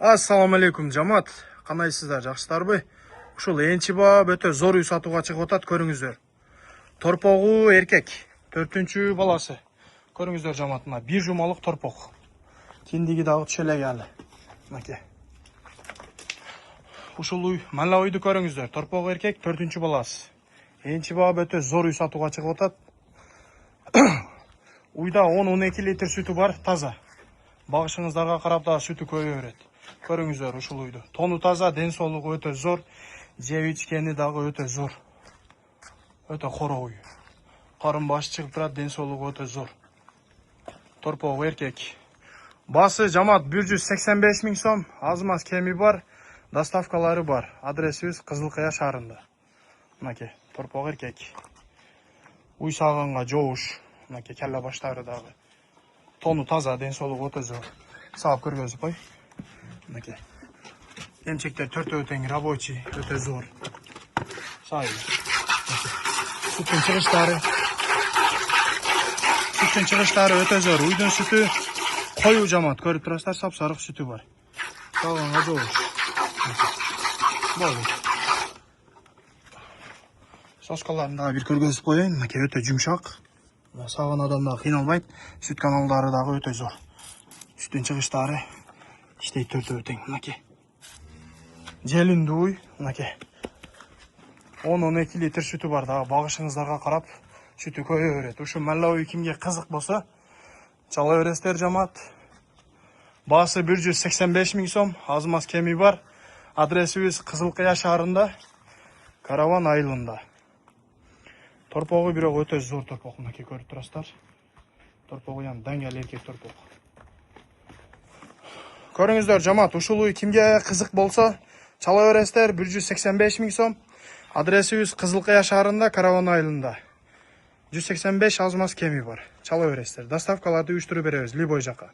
Assalamu alaikum жамаат. Кандайсыздар, жакшысыздарбы? Ушул энчи бап өтө зор үй сатууга чыгып атат, көрүңүздөр. Торпогу эркек, 4-чү баласы. Көрүңүздөр жамаат, мына бир жумалык торпок. Тиндиги дагы түшө элек алы. Мынакей. Ушул үй, мана үйдү көрүңүздөр. Торпогу эркек, 4-чү баласы. Энчи бап өтө зор үй сатууга чыгып атат. Уйда 10-12 литр сүтү бар, таза. Багышыңыздарга карап дагы сүтү көбөйө берет. Көрүңүздөр ушул үйдү. Тону таза, ден соолугу өтө зор, жеп ичкени дагы өтө зор. Өтө коро үй. Карын башы чыгып турат, ден соолугу өтө зор. Торпогу эркек. Басы жамаат 185 000 сом, аз маз кеми бар, доставкалары бар. Адресибиз Кызылкая шаарында. Мынакей, торпогу эркек. Уй сагынга жоош. Мынакей келе баштары дагы. Тону таза, ден соолугу өтө зор. Саап көргөзүп кой. Мынакей. Эмчектер төртөө тең рабочий, өтө зор. Сай. Сүттүн чыгыштары өтө зор. Уйдун сүтү коюу жамаат, көрүп турасыздар, сапсарык сүтү бар. Сагынга жоош. Болду. Соскаларын дагы бир көргөзүп коеюн. Мынакей өтө жумшак. Саган адам дагы кыйналбайт. Сүт каналдары дагы өтө зор. Сүттүн чыгыштары иштейт төртөө тең. Мынакей. Желиндүү уй. Мынакей. 10-12 литр сүтү бар, дагы багышыңыздарга карап сүтү көбөйө берет. Ушу мала уй кимге кызык болсо, чала бересиздер жамаат. Баасы 185 000 сом, аз маз кеми бар. Адресибиз Кызылкая шаарында, Караван айылында. Торпогу бирок өтө зор торпок, мынакей көрүп турасыздар. Торпогу ян даңгал эркек торпок. Көрүңүздөр жамаат, ушул уй кимге кызык болсо, чала бересиздер, 185 000 сом. Адресибиз Кызылкая шаарында, Караван айылында. 185 аз маз кеми бар. Чала бересиздер. Доставкаларды уюштуруп беребиз, любой жака.